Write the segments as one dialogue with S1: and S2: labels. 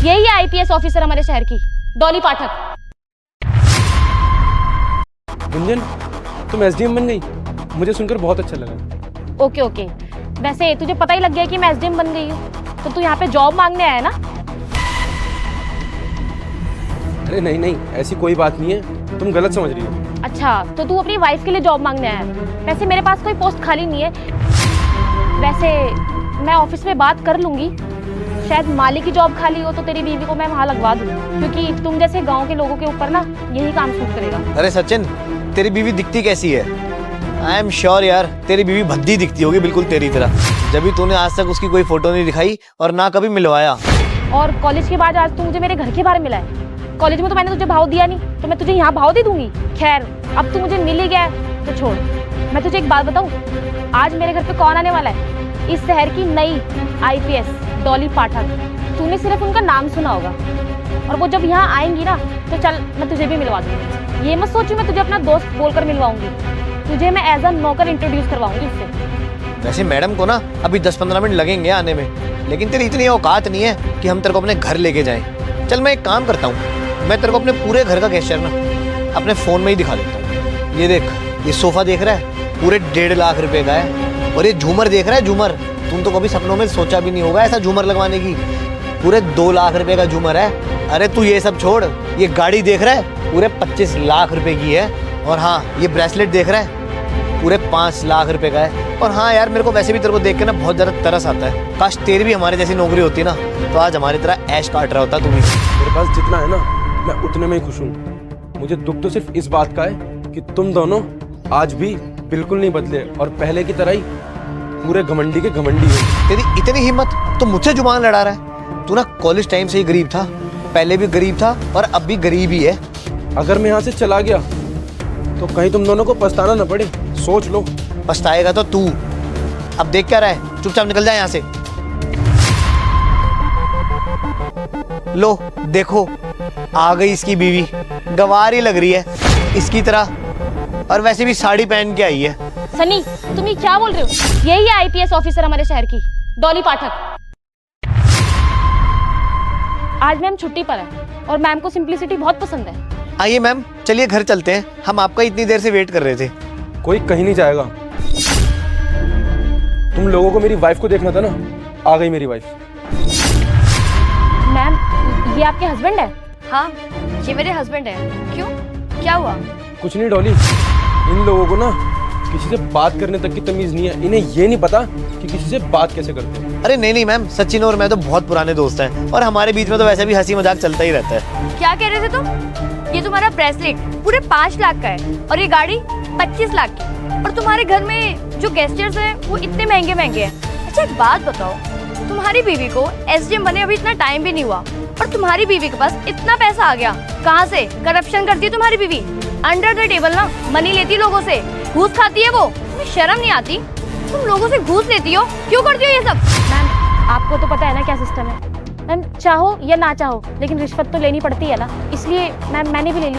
S1: यही है IPS officer हमारे शहर की, डॉली पाठक।
S2: गुंजन, तुम एसडीएम बन गई, मुझे सुनकर बहुत अच्छा लगा।
S1: ओके ओके, वैसे तुझे पता ही लग गया कि मैं एसडीएम बन गई हूँ, तो तू यहाँ पे जॉब मांगने आया ना?
S2: अरे नहीं नहीं, ऐसी कोई बात नहीं है, तुम गलत समझ रही हो।
S1: अच्छा, तो तू अपनी वाइफ के लिए जॉब मांगने आया है। वैसे मेरे पास कोई पोस्ट खाली नहीं है। वैसे मैं ऑफिस में बात कर लूंगी, शायद माली की जॉब खाली हो तो तेरी बीवी को मैं वहाँ लगवा दूँ, क्योंकि तुम जैसे गांव के लोगों के ऊपर ना यही काम सूट करेगा।
S3: अरे सचिन, तेरी बीवी दिखती कैसी है? आई एम श्योर यार, तेरी बीवी भद्दी दिखती होगी बिल्कुल तेरी तरह। जब भी तूने आज तक उसकी कोई फोटो नहीं दिखाई और ना कभी मिलवाया।
S1: और कॉलेज के बाद आज तू मुझे मेरे घर के बारे में मिला है। कॉलेज में तो मैंने तुझे भाव दिया नहीं, तो मैं तुझे यहाँ भाव दे दूंगी। खैर, अब तू मुझे मिल ही गया है तो छोड़। मैं तुझे एक बात बताऊँ, आज मेरे घर पे कौन आने वाला है? इस शहर की नई आईपीएस डॉली पाठक। तूने सिर्फ उनका नाम सुना होगा, और वो जब यहाँ आएंगी ना तो चल मैं तुझे भी मिलवा दूंगी। ये मत सोचू मैं तुझे अपना दोस्त बोलकर मिलवाऊंगी, तुझे मैं एज अ नौकर इंट्रोड्यूस करवाऊंगी उससे।
S3: वैसे मैडम को ना अभी 10-15 मिनट लगेंगे आने में, लेकिन तेरी इतनी औकात नहीं है कि हम तेरे को अपने घर लेके जाएं। चल मैं एक काम करता हूँ, मैं तेरे को अपने पूरे घर का गेस्चर ना अपने फोन में ही दिखा देता हूँ। ये देख, ये सोफा देख रहा है, पूरे 1.5 लाख रुपए का है। और ये झूमर देख रहा है, झूमर तुम तो कभी सपनों में सोचा भी नहीं होगा ऐसा झूमर लगवाने की। पूरे 2 लाख रुपए का झूमर है। अरे तू ये सब छोड़, ये गाड़ी देख रहा है, पूरे 25 लाख रुपए की है। और हाँ, ये ब्रेसलेट देख रहा है, पूरे 5 लाख रुपए का है। और हाँ यार, मेरे को वैसे भी तेरे को देख के ना बहुत ज़्यादा तरस आता है। काश तेरी भी हमारे जैसी नौकरी होती ना, तो आज हमारी तरह ऐश काट रहा होता तुम्हें।
S2: मेरे पास जितना है ना, मैं उतने में ही खुश हूँ। मुझे दुख तो सिर्फ इस बात का है कि तुम दोनों आज भी बिल्कुल नहीं बदले और पहले की तरह ही पूरे घमंडी के घमंडी हो।
S3: तेरी इतनी हिम्मत, तो मुझसे जुबान लड़ा रहा है। तू ना कॉलेज टाइम से ही गरीब था, पहले भी गरीब था और अब भी गरीब ही है।
S2: अगर मैं यहाँ से चला गया तो कहीं तुम दोनों को पछताना न पड़े, सोच लो।
S3: पछताएगा तो तू। अब देख क्या रहा है, चुपचाप निकल जा यहाँ से। लो देखो, आ गई इसकी बीवी, गंवार ही लग रही है इसकी तरह, और वैसे भी साड़ी पहन के आई है।
S1: सनी, तुम ये क्या बोल रहे हो? यही है आईपीएस ऑफिसर हमारे शहर की, डॉली पाठक। आज मैम छुट्टी पर है और मैम को सिंप्लिसिटी बहुत पसंद है।
S3: आइए मैम, चलिए घर चलते हैं, हम आपका इतनी देर से वेट कर रहे थे।
S2: कोई कहीं नहीं जाएगा। तुम लोगों को मेरी वाइफ को देखना था ना, आ गई मेरी वाइफ।
S1: मैम, ये आपके हस्बैंड है?
S4: हाँ, ये मेरे हस्बैंड है। क्यों, क्या हुआ?
S2: कुछ नहीं डॉली, इन लोगों को ना किसी से बात करने तक की तमीज नहीं है। इन्हें ये नहीं पता कि किसी से बात कैसे करते हैं।
S3: अरे नहीं नहीं मैम, सचिन और मैं तो बहुत पुराने दोस्त हैं और हमारे बीच में तो वैसे भी हंसी मजाक चलता ही रहता है।
S4: क्या कह रहे थे तुम? ये तुम्हारा ब्रेसलेट पूरे 5 लाख का है और ये गाड़ी 25 लाख की, और तुम्हारे घर में जो गेस्टर्स हैं वो इतने महंगे महंगे हैं। अच्छा एक बात बताओ, तुम्हारी बीवी को एसडीएम बने अभी इतना टाइम भी नहीं हुआ और तुम्हारी बीवी के पास इतना पैसा आ गया कहाँ से? करप्शन करती है तुम्हारी बीवी, अंडर द टेबल ना मनी लेती लोगों से, घूस खाती है वो। तुम्हें शर्म नहीं आती? तुम लोगों से घूस लेती हो, क्यों करती हो ये सब?
S1: मैम, आपको तो पता है ना क्या सिस्टम है। मैम, चाहो या ना चाहो लेकिन रिश्वत तो लेनी पड़ती है ना, इसलिए मैम मैंने भी ले ली।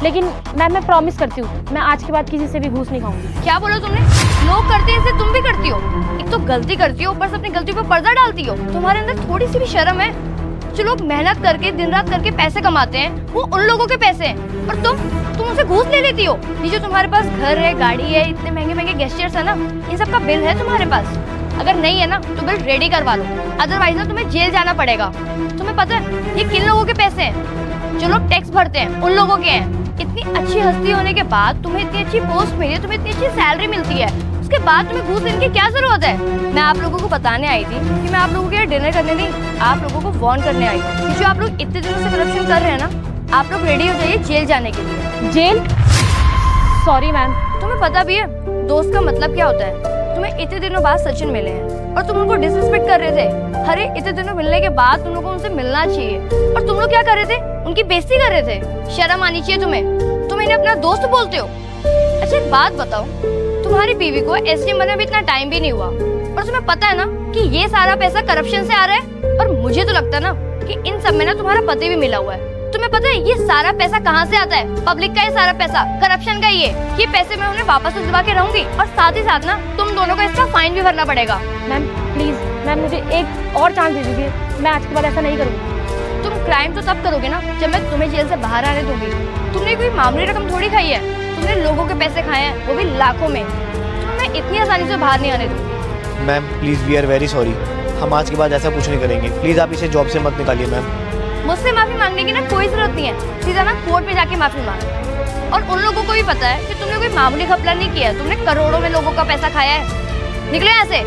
S1: लेकिन मैम मैं प्रॉमिस करती हूँ, मैं आज के बाद किसी से भी घूस नहीं खाऊंगी।
S4: क्या बोला तुमने? लोग करते हैं इसे, तुम भी करती हो। एक तो गलती करती हो, ऊपर से अपनी गलती पर पर्दा डालती हो। तुम्हारे अंदर थोड़ी सी भी शर्म है? जो लोग मेहनत करके दिन रात करके पैसे कमाते हैं वो उन लोगों के पैसे हैं, और तुम उनसे घूस ले लेती हो। ये जो तुम्हारे पास घर है, गाड़ी है, इतने महंगे महंगे गेस्चर्स है ना, इन सब का बिल है तुम्हारे पास? अगर नहीं है ना तो बिल रेडी करवा लो, अदरवाइज ना तुम्हें जेल जाना पड़ेगा। तुम्हें पता है ये किन लोगों के पैसे हैं? जो लोग टैक्स भरते हैं उन लोगों के हैं। इतनी अच्छी हस्ती होने के बाद तुम्हें इतनी अच्छी पोस्ट मिली है, तुम्हें इतनी अच्छी सैलरी मिलती है, उसके बाद तुम्हें घूस देने की क्या जरूरत है? मैं आप लोगों को बताने आई थी कि मैं आप लोगों के डिनर करने नहीं, आप लोगों को वार्न करने आई थी कि जो आप लोग इतने दिनों से करप्शन कर रहे हैं ना, आप लोग रेडी हो जाइए जेल जाने के लिए।
S1: जेल? Sorry ma'am.
S4: तुम्हें पता भी है दोस्त का मतलब क्या होता है? तुम्हें इतने दिनों बाद सचिन मिले हैं और तुम उनको डिसरिस्पेक्ट कर रहे थे। अरे इतने दिनों मिलने के बाद तुम लोगों को उनसे मिलना चाहिए, और तुम लोग क्या कर रहे थे? उनकी बेइज्जती कर रहे थे। शर्म आनी चाहिए तुम्हें, तुम इन्हें अपना दोस्त बोलते हो। अच्छा एक बात बताओ, तुम्हारी बीवी को एसडीएम बने अभी इतना टाइम भी नहीं हुआ और तुम्हें पता है ना कि ये सारा पैसा करप्शन से आ रहा है, और मुझे तो लगता है ना कि इन सब में ना तुम्हारा पति भी मिला हुआ है। तुम्हें पता है ये सारा पैसा कहाँ से आता है? पब्लिक का ये सारा पैसा, करप्शन का ये पैसे मैं उन्हें वापस दिलवा के रहूंगी, और साथ ही साथ ना तुम दोनों को इसका फाइन भी भरना पड़ेगा।
S1: मैम प्लीज, मैम मुझे एक और चांस दे दीजिए, मैं आज के बाद ऐसा नहीं करूँगी।
S4: तुम क्राइम तो तब करोगे ना जब मैं तुम्हें जेल से बाहर आने दूंगी। तुमने कोई मामूली रकम थोड़ी खाई है, तुमने लोगों के पैसे खाए हैं, वो भी लाखों में। तुम्हें मैं इतनी आसानी से बाहर नहीं आने दूंगी।
S3: Ma'am please we are very sorry, हम आज के बाद ऐसा कुछ नहीं करेंगे। प्लीज़ आप इसे जॉब से मत निकालिए मैम।
S4: मुझसे माफी मांगने की ना कोई जरूरत नहीं है, सीधा ना कोर्ट में जाके माफी मांगो। और उन लोगों को भी पता है कि तुमने कोई मामूली घपला नहीं किया है, तुमने करोड़ों में लोगों का पैसा खाया है। निकलो यहाँ से।